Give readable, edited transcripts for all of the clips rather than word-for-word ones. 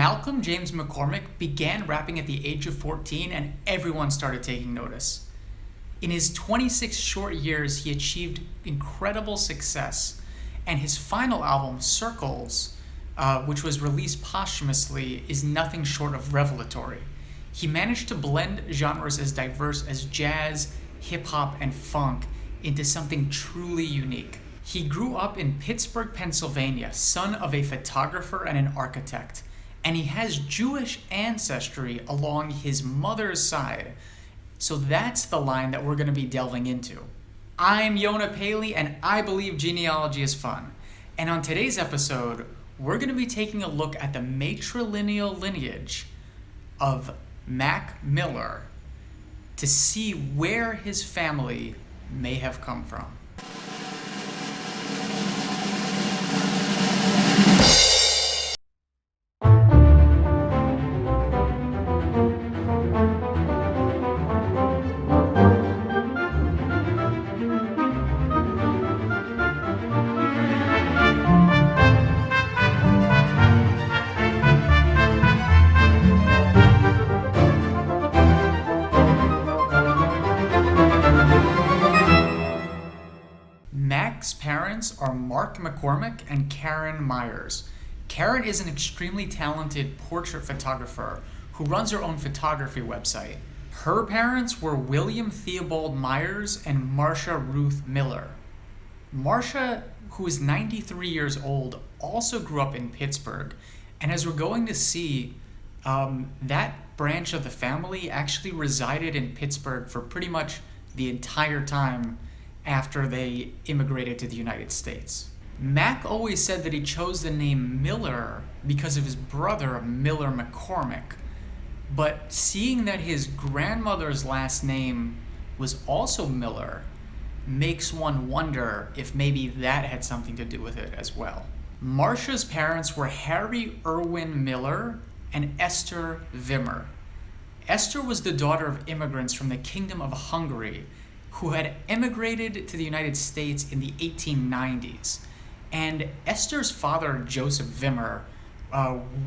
Malcolm James McCormick began rapping at the age of 14 and everyone started taking notice. In his 26 short years, he achieved incredible success, and his final album, Circles, which was released posthumously, is nothing short of revelatory. He managed to blend genres as diverse as jazz, hip-hop, and funk into something truly unique. He grew up in Pittsburgh, Pennsylvania, son of a photographer and an architect, and he has Jewish ancestry along his mother's side. So that's the line that we're going to be delving into. I'm Yona Paley, and I believe genealogy is fun. And on today's episode, we're going to be taking a look at the matrilineal lineage of Mac Miller to see where his family may have come from. Mac's parents are Mark McCormick and Karen Myers. Karen is an extremely talented portrait photographer who runs her own photography website. Her parents were William Theobald Myers and Marcia Ruth Miller. Marcia, who is 93 years old, also grew up in Pittsburgh, and as we're going to see, that branch of the family actually resided in Pittsburgh for pretty much the entire time after they immigrated to the United States. Mac always said that he chose the name Miller because of his brother, Miller McCormick. But seeing that his grandmother's last name was also Miller makes one wonder if maybe that had something to do with it as well. Marcia's parents were Harry Irwin Miller and Esther Wimmer. Esther was the daughter of immigrants from the Kingdom of Hungary who had emigrated to the United States in the 1890s. And Esther's father, Joseph Wimmer,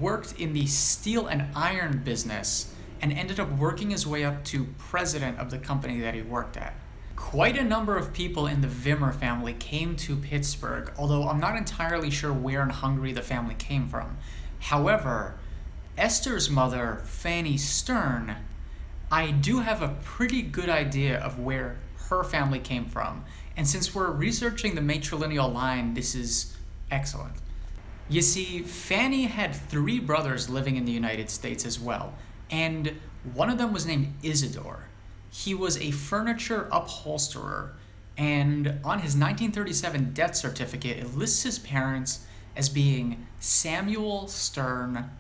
worked in the steel and iron business and ended up working his way up to president of the company that he worked at. Quite a number of people in the Wimmer family came to Pittsburgh, although I'm not entirely sure where in Hungary the family came from. However, Esther's mother, Fanny Stern, I do have a pretty good idea of where her family came from. And since we're researching the matrilineal line, this is excellent. You see, Fanny had 3 brothers living in the United States as well, and one of them was named Isidore. He was a furniture upholsterer, and on his 1937 death certificate, it lists his parents as being Samuel Stern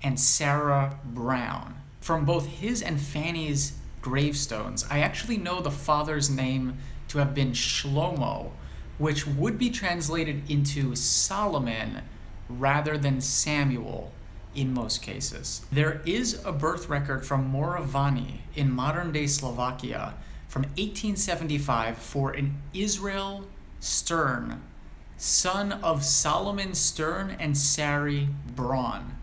and Sarah Brown. From both his and Fanny's gravestones, I actually know the father's name to have been Shlomo, which would be translated into Solomon rather than Samuel in most cases. There is a birth record from Moravany in modern-day Slovakia from 1875 for an Israel Stern, son of Solomon Stern and Sari Braun.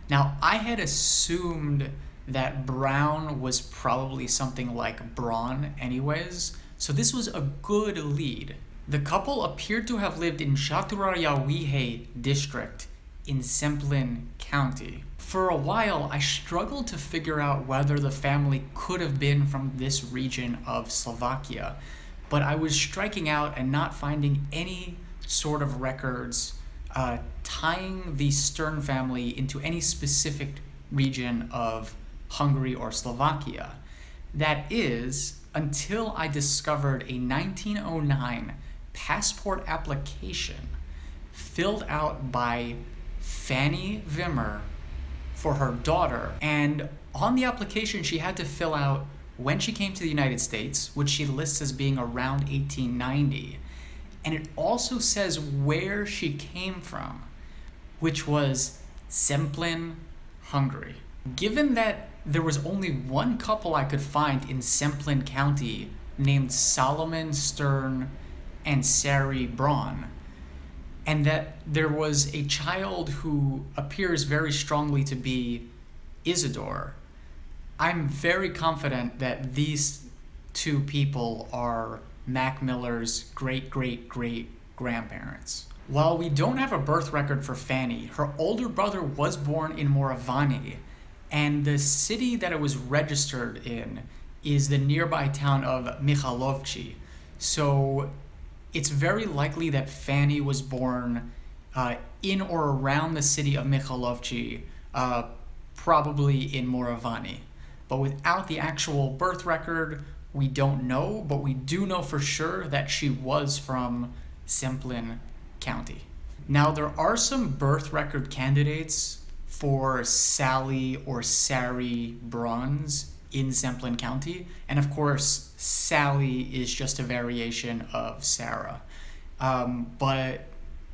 Now, I had assumed that Brown was probably something like Braun anyways, so this was a good lead. The couple appeared to have lived in Chaturyawihe district in Semplin County. For a while, I struggled to figure out whether the family could have been from this region of Slovakia, but I was striking out and not finding any sort of records tying the Stern family into any specific region of Hungary or Slovakia. That is, until I discovered a 1909 passport application filled out by Fanny Wimmer for her daughter. And on the application, she had to fill out when she came to the United States, which she lists as being around 1890. And it also says where she came from, which was Semplin, Hungary. Given that there was only one couple I could find in Semplin County named Solomon Stern and Sari Braun, and that there was a child who appears very strongly to be Isidore, I'm very confident that these two people are Mac Miller's great-great-great-grandparents. While we don't have a birth record for Fanny, her older brother was born in Moravani, and the city that it was registered in is the nearby town of Michalovci. So it's very likely that Fanny was born in or around the city of Michalovci, probably in Moravani. But without the actual birth record, we don't know, but we do know for sure that she was from Zemplin County. Now, there are some birth record candidates for Sally or Sari Bruns in Zemplin County, and of course, Sally is just a variation of Sarah. But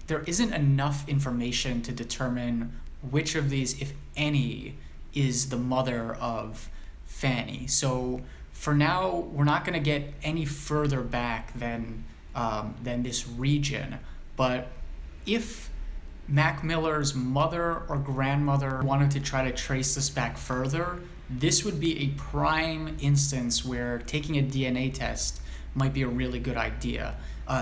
there isn't enough information to determine which of these, if any, is the mother of Fanny. So for now, we're not going to get any further back than this region. But if Mac Miller's mother or grandmother wanted to try to trace this back further, this would be a prime instance where taking a DNA test might be a really good idea.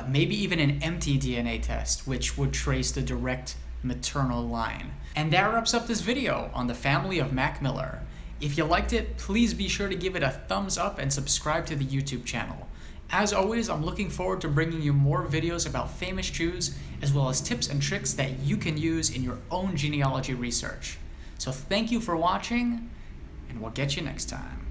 Maybe even an empty DNA test, which would trace the direct maternal line. And that wraps up this video on the family of Mac Miller. If you liked it, please be sure to give it a thumbs up and subscribe to the YouTube channel. As always, I'm looking forward to bringing you more videos about famous Jews, as well as tips and tricks that you can use in your own genealogy research. So thank you for watching, and we'll get you next time.